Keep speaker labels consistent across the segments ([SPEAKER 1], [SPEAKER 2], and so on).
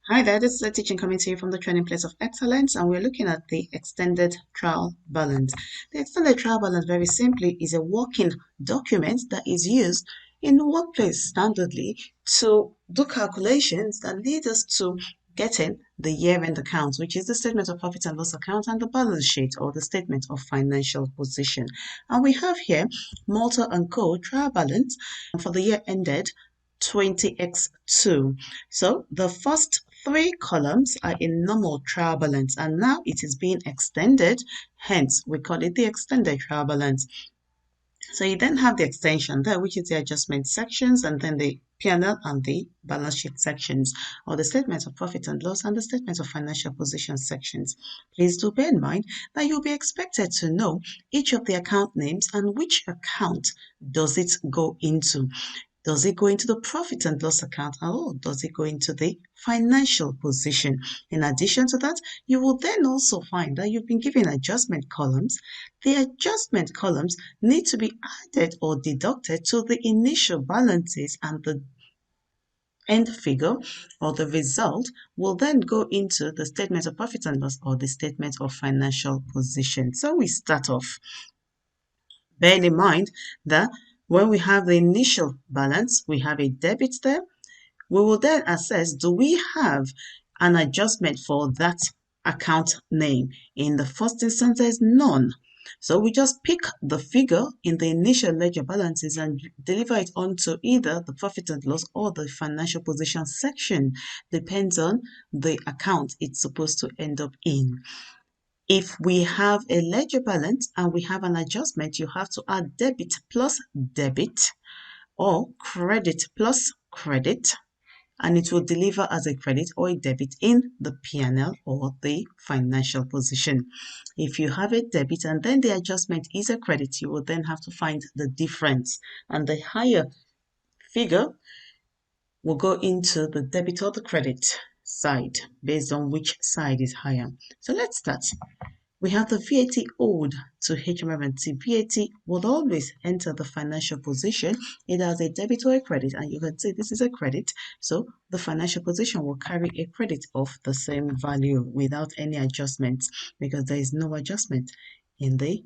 [SPEAKER 1] Hi there, this is a teaching coming to you from the Training Place of Excellence, and we're looking at the extended trial balance. The extended trial balance, very simply, is a working document that is used in the workplace standardly to do calculations that lead us to getting the year-end account, which is the statement of profit and loss account and the balance sheet or the statement of financial position. And we have here Malta and Co. trial balance for the year ended 20x2. So the first three columns are in normal trial balance, and now it is being extended, hence we call it the extended trial balance. So you then have the extension there, which is the adjustment sections, and then the P&L and the balance sheet sections, or the statements of profit and loss and the statements of financial position sections. Please do bear in mind that you'll be expected to know each of the account names and which account does it go into. Does it go into the profit and loss account, or does it go into the financial position? In addition to that, you will then also find that you've been given adjustment columns. The adjustment columns need to be added or deducted to the initial balances, and the end figure or the result will then go into the statement of profit and loss or the statement of financial position. So we start off. Bear in mind that when we have the initial balance, we have a debit there. We will then assess, do we have an adjustment for that account name? In the first instance, there's none. So we just pick the figure in the initial ledger balances and deliver it onto either the profit and loss or the financial position section. Depends on the account it's supposed to end up in. If we have a ledger balance and we have an adjustment, you have to add debit plus debit or credit plus credit, and it will deliver as a credit or a debit in the P&L or the financial position. If you have a debit and then the adjustment is a credit, you will then have to find the difference, and the higher figure will go into the debit or the credit side based on which side is higher. So let's start. We have the VAT owed to HMRC. VAT will always enter the financial position either as a debit or a credit, and you can say this is a credit, so the financial position will carry a credit of the same value without any adjustments, because there is no adjustment in the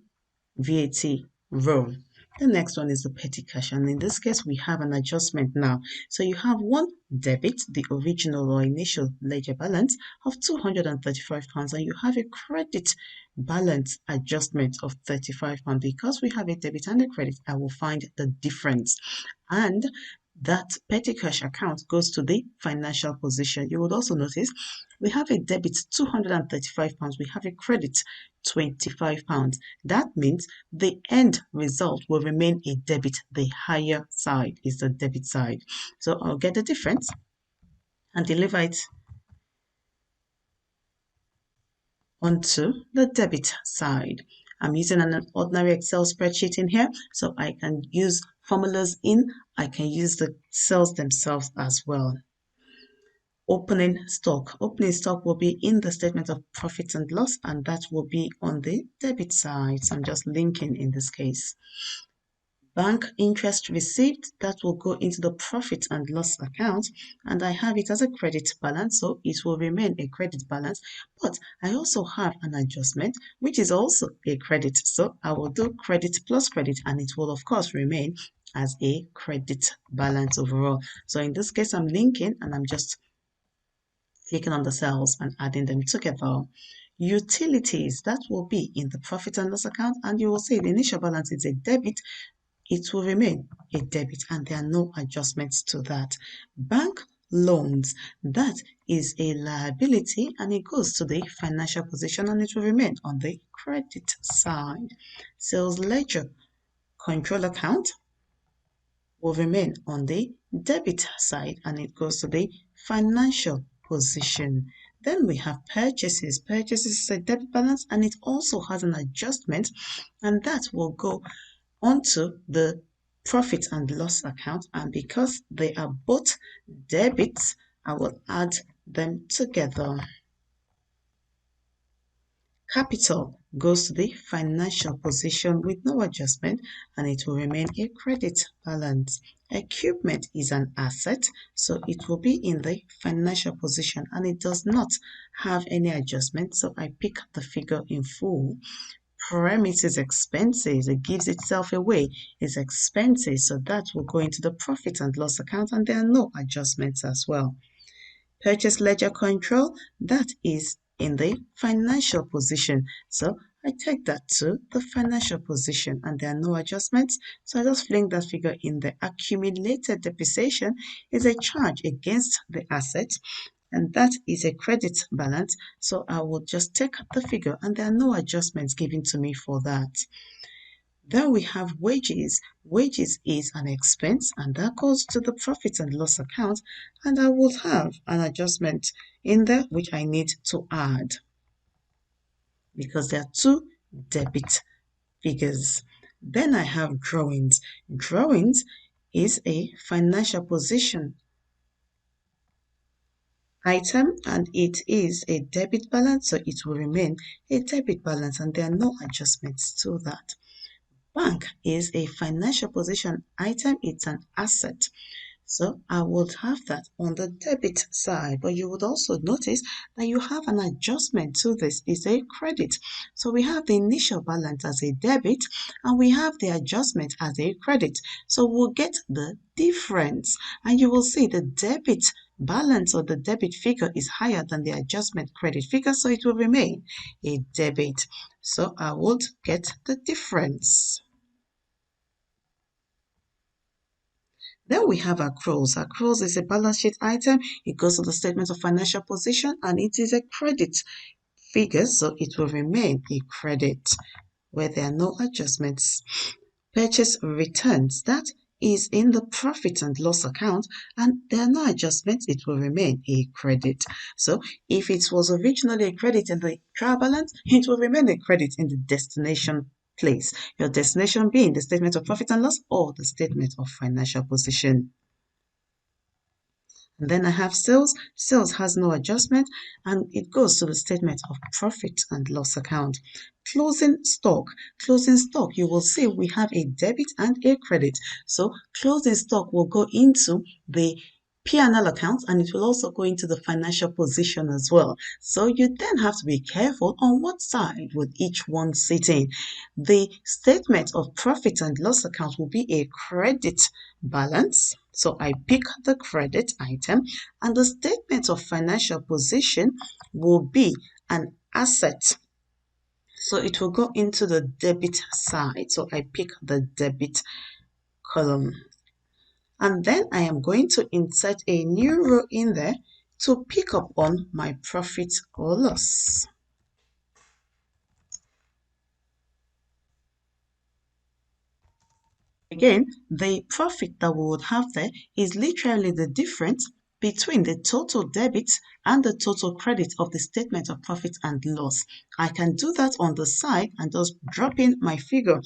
[SPEAKER 1] VAT row. The next one is the petty cash, and in this case we have an adjustment now. So you have one debit, the original or initial ledger balance of £235, and you have a credit balance adjustment of £35. Because we have a debit and a credit, I will find the difference, and that petty cash account goes to the financial position. You would also notice we have a debit £235, we have a credit £25. That means the end result will remain a debit. The higher side is the debit side. So I'll get the difference and deliver it onto the debit side. I'm using an ordinary Excel spreadsheet in here, so I can use formulas I can use the cells themselves as well. Opening stock. Opening stock will be in the statement of profit and loss, and that will be on the debit side. So I'm just linking in this case. Bank interest received, that will go into the profit and loss account, and I have it as a credit balance, so it will remain a credit balance, but I also have an adjustment which is also a credit, so I will do credit plus credit, and it will of course remain as a credit balance overall. So in this case I'm linking and I'm just clicking on the cells and adding them together. Utilities, that will be in the profit and loss account, and you will see the initial balance is a debit, it will remain a debit, and there are no adjustments to that. Bank loans, that is a liability, and it goes to the financial position, and it will remain on the credit side. Sales ledger control account will remain on the debit side, and it goes to the financial position. Then we have purchases. Purchases is a debit balance, and it also has an adjustment, and that will go onto the profit and loss account, and because they are both debits, I will add them together. Capital, goes to the financial position with no adjustment, and it will remain a credit balance. Equipment is an asset, so it will be in the financial position and it does not have any adjustment, so I pick the figure in full. Premises expenses, it gives itself away, it's expenses, so that will go into the profit and loss account and there are no adjustments as well. Purchase ledger control, that is in the financial position. So I take that to the financial position and there are no adjustments. So I just fling that figure in the accumulated depreciation is a charge against the asset and that is a credit balance. So I will just take the figure and there are no adjustments given to me for that. Then we have wages. Wages is an expense and that goes to the profit and loss account and I will have an adjustment in there which I need to add because there are two debit figures. Then I have drawings. Drawings is a financial position item and it is a debit balance, so it will remain a debit balance and there are no adjustments to that. Bank is a financial position item, it's an asset. So I would have that on the debit side, but you would also notice that you have an adjustment to this. It's a credit. So we have the initial balance as a debit and we have the adjustment as a credit. So we'll get the difference and you will see the debit balance or the debit figure is higher than the adjustment credit figure, so it will remain a debit. So I would get the difference. Then we have accruals. Accruals is a balance sheet item. It goes to the statement of financial position and it is a credit figure, so it will remain a credit where there are no adjustments. Purchase returns, that is in the profit and loss account and there are no adjustments, it will remain a credit. So if it was originally a credit in the trial balance, it will remain a credit in the destination place. Your destination being the statement of profit and loss or the statement of financial position. And then I have sales. Sales has no adjustment and it goes to the statement of profit and loss account. Closing stock. Closing stock, you will see we have a debit and a credit. So closing stock will go into the P&L account and it will also go into the financial position as well. So you then have to be careful on what side would each one sit in. The statement of profit and loss account will be a credit balance. So I pick the credit item and the statement of financial position will be an asset. So it will go into the debit side. So I pick the debit column. And then I am going to insert a new row in there to pick up on my profit or loss. Again, the profit that we would have there is literally the difference between the total debit and the total credit of the statement of profit and loss. I can do that on the side and just drop in my figure.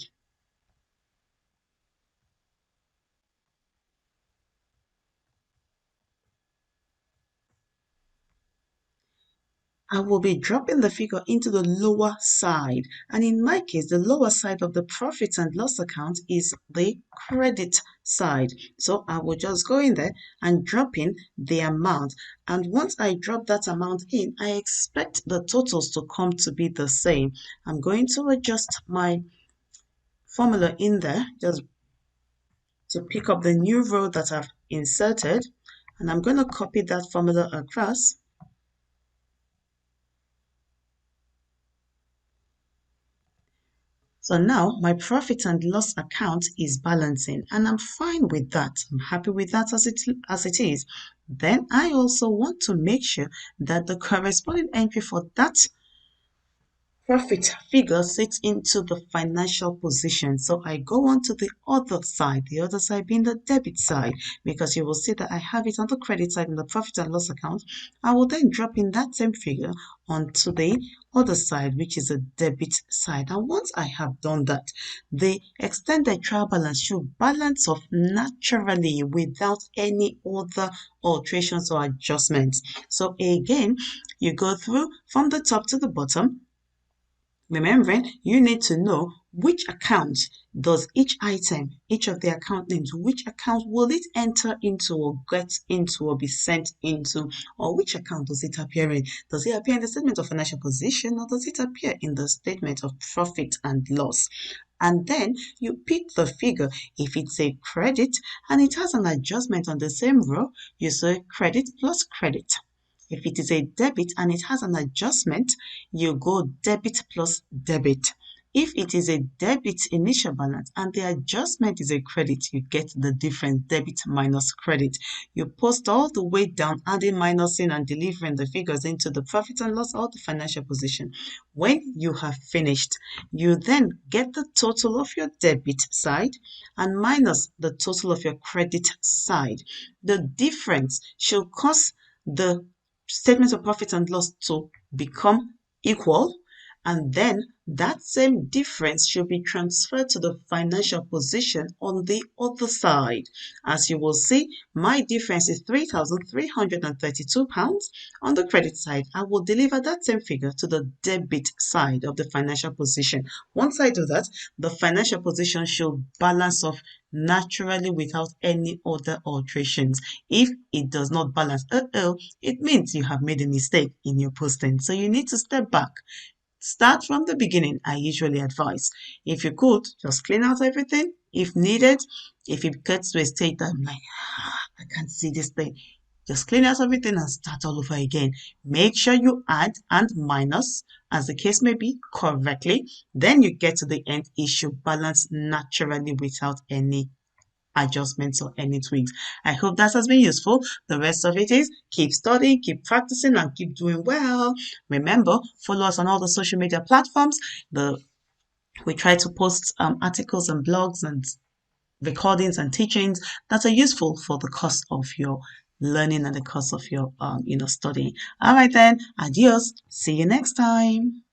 [SPEAKER 1] I will be dropping the figure into the lower side. And in my case, the lower side of the profit and loss account is the credit side. So I will just go in there and drop in the amount. And once I drop that amount in, I expect the totals to come to be the same. I'm going to adjust my formula in there just to pick up the new row that I've inserted. And I'm going to copy that formula across. So now my profit and loss account is balancing and I'm fine with that. I'm happy with that as it is. Then I also want to make sure that the corresponding entry for that profit figure sits into the financial position. So I go on to the other side being the debit side, because you will see that I have it on the credit side in the profit and loss account. I will then drop in that same figure onto the other side, which is the debit side. And once I have done that, the extended trial balance should balance off naturally without any other alterations or adjustments. So again, you go through from the top to the bottom. Remembering, you need to know which account does each item, each of the account names, which account will it enter into or get into or be sent into, or which account does it appear in? Does it appear in the statement of financial position or does it appear in the statement of profit and loss? And then you pick the figure. If it's a credit and it has an adjustment on the same row, you say credit plus credit. If it is a debit and it has an adjustment, you go debit plus debit. If it is a debit initial balance and the adjustment is a credit, you get the difference, debit minus credit. You post all the way down, adding, minusing, and delivering the figures into the profit and loss or the financial position. When you have finished, you then get the total of your debit side and minus the total of your credit side. The difference should cause the statements of profit and loss to become equal, and then that same difference should be transferred to the financial position on the other side. As you will see, my difference is £3,332. On the credit side, I will deliver that same figure to the debit side of the financial position. Once I do that, the financial position should balance off naturally without any other alterations. If it does not balance, it means you have made a mistake in your posting. So you need to step back. Start from the beginning, I usually advise. If you could, just clean out everything if needed. If it gets to a state that I'm like, I can't see this thing, just clean out everything and start all over again. Make sure you add and minus, as the case may be, correctly. Then you get to the end, it should balance naturally without any adjustments or any tweaks. I hope that has been useful. The rest of it is keep studying, keep practicing, and keep doing well. Remember, follow us on all the social media platforms. We try to post articles and blogs and recordings and teachings that are useful for the course of your learning and the course of your studying. All right then, adios. See you next time.